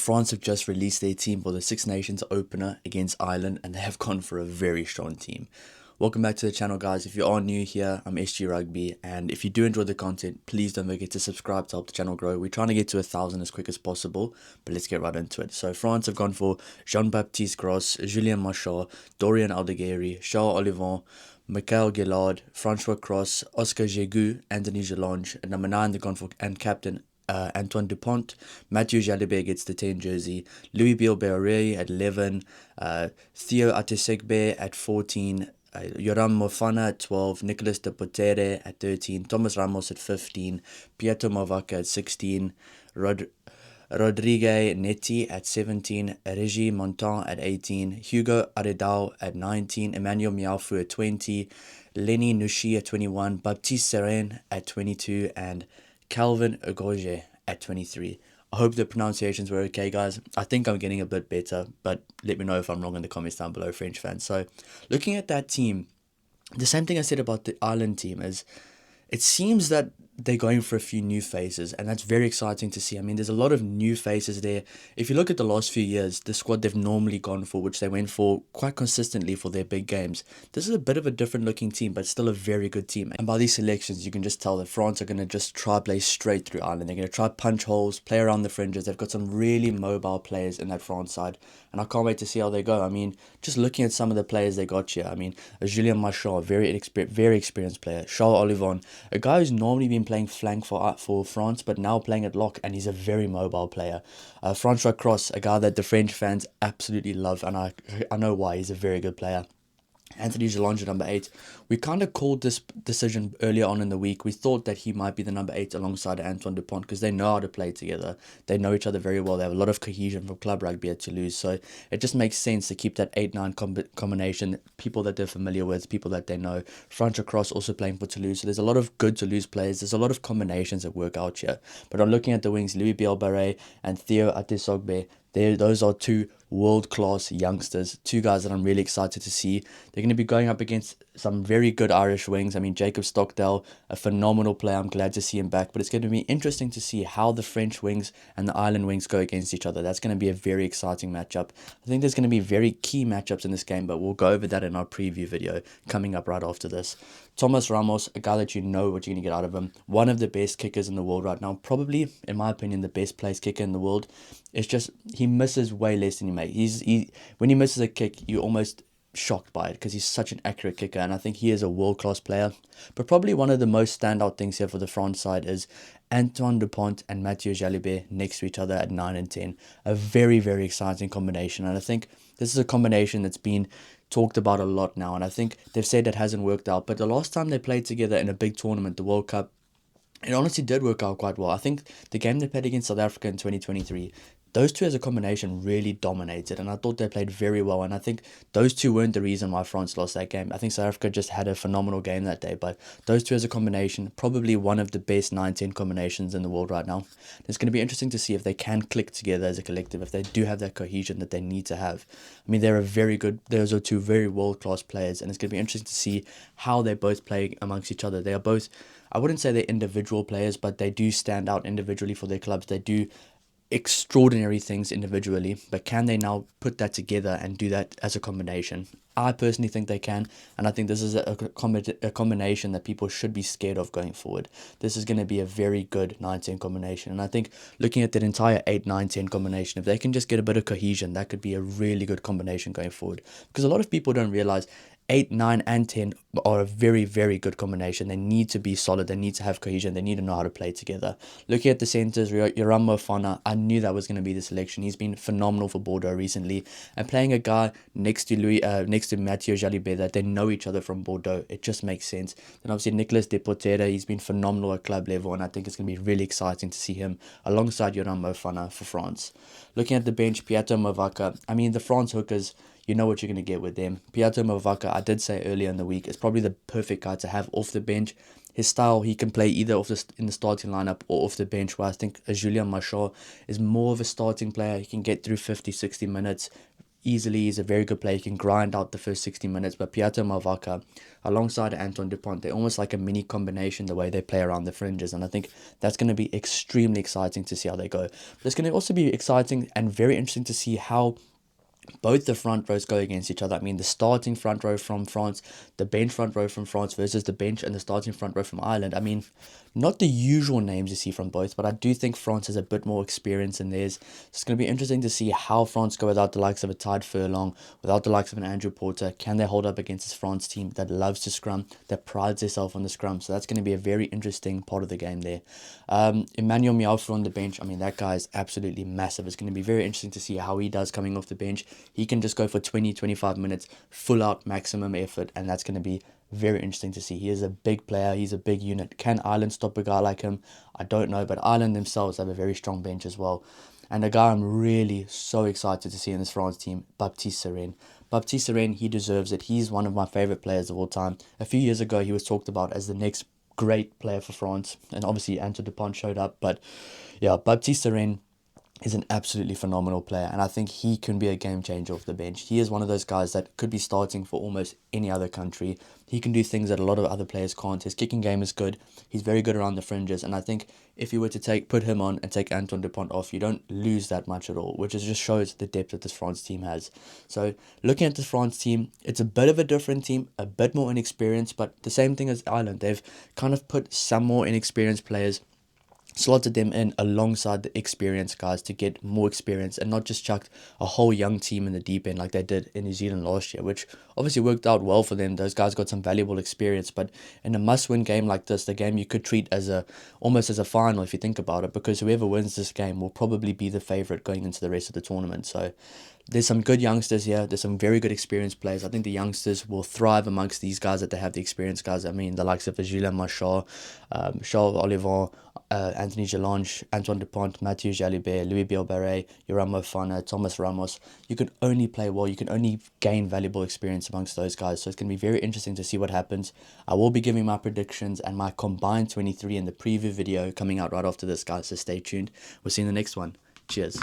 France have just released their team for the Six Nations opener against Ireland, and they have gone for a very strong team. Welcome back to the channel, guys. If you are new here, I'm SG Rugby, and if you do enjoy the content, please don't forget to subscribe to help the channel grow. We're trying to get to 1,000 as quick as possible, but let's get right into it. So France have gone for Jean-Baptiste Gros, Julien Machard, Dorian Aldegheri, Charles Olivon, Michael Gillard, Francois Cross, Oscar Jégu, Anthony Gelonge. At number 9, they've gone for and captain Antoine Dupont. Mathieu Jalibert gets the 10 jersey. Louis Bielbarré at 11. Theo Atesegbe at 14. Yoram Mofana at 12, Nicolas de Potere at 13, Thomas Ramos at 15, Pietro Mavaka at 16, Rodrigue Netti at 17, Régis Montan at 18, Hugo Aredao at 19, Emmanuel Miafu at 20, Lenny Nushi at 21, Baptiste Seren at 22, and Calvin Ogoje at 23. I hope the pronunciations were okay, guys. I think I'm getting a bit better, but let me know if I'm wrong in the comments down below, French fans. So, looking at that team, the same thing I said about the Ireland team is it seems that they're going for a few new faces, and that's very exciting to see. I mean, there's a lot of new faces there. If you look at the last few years, the squad they've normally gone for, which they went for quite consistently for their big games, this is a bit of a different looking team, but still a very good team. And by these selections, you can just tell that France are going to just try play straight through Ireland. They're going to try punch holes, play around the fringes. They've got some really mobile players in that France side, and I can't wait to see how they go. I mean, just looking at some of the players they got here, I mean, Julien Machard, very experienced player. Charles Olivon, a guy who's normally been playing flank for France, but now playing at lock, and he's a very mobile player. Francois Cross, a guy that the French fans absolutely love, and I know why. He's a very good player. Anthony Gelonge at number 8. We kind of called this decision earlier on in the week. We thought that he might be the number 8 alongside Antoine Dupont because they know how to play together. They know each other very well. They have a lot of cohesion from club rugby at Toulouse. So it just makes sense to keep that 8-9 combination. People that they're familiar with, people that they know. Francois Cross also playing for Toulouse. So there's a lot of good Toulouse players. There's a lot of combinations that work out here. But I'm looking at the wings, Louis Bielbarré and Theo Atesogbe. Those are two world-class youngsters, two guys that I'm really excited to see. They're going to be going up against some very good Irish wings. I mean, Jacob Stockdale, a phenomenal player. I'm glad to see him back. But it's going to be interesting to see how the French wings and the Ireland wings go against each other. That's going to be a very exciting matchup. I think there's going to be very key matchups in this game, but we'll go over that in our preview video coming up right after this. Thomas Ramos, a guy that you know what you're going to get out of him. One of the best kickers in the world right now. Probably, in my opinion, the best placed kicker in the world. It's just, he misses way less than he makes. When he misses a kick, you're almost shocked by it because he's such an accurate kicker, and I think he is a world-class player. But probably one of the most standout things here for the France side is Antoine Dupont and Mathieu Jalibert next to each other at 9 and 10. A very, very exciting combination, and I think this is a combination that's been talked about a lot now, and I think they've said it hasn't worked out. But the last time they played together in a big tournament, the World Cup, it honestly did work out quite well. I think the game they played against South Africa in 2023, those two as a combination really dominated, and I thought they played very well, and I think those two weren't the reason why France lost that game. I think South Africa just had a phenomenal game that day, but those two as a combination, probably one of the best 9-10 combinations in the world right now. It's going to be interesting to see if they can click together as a collective, if they do have that cohesion that they need to have. I mean, those are two very world-class players, and it's going to be interesting to see how they both play amongst each other. They are both, I wouldn't say they're individual players, but they do stand out individually for their clubs. They do extraordinary things individually, but can they now put that together and do that as a combination? I personally think they can, and I think this is a combination that people should be scared of going forward. This is going to be a very good 9-10 combination, and I think looking at that entire 8-9-10 combination, if they can just get a bit of cohesion, that could be a really good combination going forward, because a lot of people don't realize 8, 9, and 10 are a very, very good combination. They need to be solid. They need to have cohesion. They need to know how to play together. Looking at the centres, Yoram Mofana, I knew that was going to be the selection. He's been phenomenal for Bordeaux recently. And playing a guy next to Mathieu Jalibert that they know each other from Bordeaux, it just makes sense. Then obviously Nicolas de Potere, he's been phenomenal at club level, and I think it's going to be really exciting to see him alongside Yoram Mofana for France. Looking at the bench, Pietro Mavaka, I mean, the France hookers, you know what you're going to get with them. Pietro Mavaka, I did say earlier in the week, is probably the perfect guy to have off the bench. His style, he can play either in the starting lineup or off the bench, where I think Julien Machard is more of a starting player. He can get through 50, 60 minutes easily. He's a very good player. He can grind out the first 60 minutes. But Piato Mavaka, alongside Antoine Dupont, they're almost like a mini combination the way they play around the fringes. And I think that's going to be extremely exciting to see how they go. But it's going to also be exciting and very interesting to see how both the front rows go against each other. I mean, the starting front row from France, the bench front row from France versus the bench and the starting front row from Ireland. I mean, not the usual names you see from both, but I do think France has a bit more experience in theirs. So it's going to be interesting to see how France go without the likes of a Tide Furlong, without the likes of an Andrew Porter. Can they hold up against this France team that loves to scrum, that prides itself on the scrum? So that's going to be a very interesting part of the game there. Emmanuel Mialfu on the bench, I mean, that guy is absolutely massive. It's going to be very interesting to see how he does coming off the bench. He can just go for 20-25 minutes, full out maximum effort, and that's going to be very interesting to see. He is a big player. He's a big unit. Can Ireland stop a guy like him? I don't know, but Ireland themselves have a very strong bench as well. And a guy I'm really so excited to see in this France team, Baptiste Serrain. Baptiste Serrain, he deserves it. He's one of my favourite players of all time. A few years ago, he was talked about as the next great player for France. And obviously, Antoine Dupont showed up. But yeah, Baptiste Serrain is an absolutely phenomenal player, and I think he can be a game changer off the bench. He is one of those guys that could be starting for almost any other country. He can do things that a lot of other players can't. His kicking game is good. He's very good around the fringes, and I think if you were to put him on and take Antoine Dupont off, you don't lose that much at all, which just shows the depth that this France team has. So looking at the France team, it's a bit of a different team, a bit more inexperienced, but the same thing as Ireland. They've kind of put some more inexperienced players, slotted them in alongside the experienced guys to get more experience and not just chucked a whole young team in the deep end like they did in New Zealand last year, which obviously worked out well for them. Those guys got some valuable experience, but in a must-win game like this, the game you could treat as almost as a final if you think about it, because whoever wins this game will probably be the favourite going into the rest of the tournament. So there's some good youngsters here. There's some very good experienced players. I think the youngsters will thrive amongst these guys that they have the experienced guys. I mean, the likes of Julien Machard, Charles Olivon, Anthony Gelange, Antoine Dupont, Mathieu Jalibert, Louis Bielbarret, Yoram Mofana, Thomas Ramos. You can only play well. You can only gain valuable experience amongst those guys. So it's going to be very interesting to see what happens. I will be giving my predictions and my combined 23 in the preview video coming out right after this, guys. So stay tuned. We'll see you in the next one. Cheers.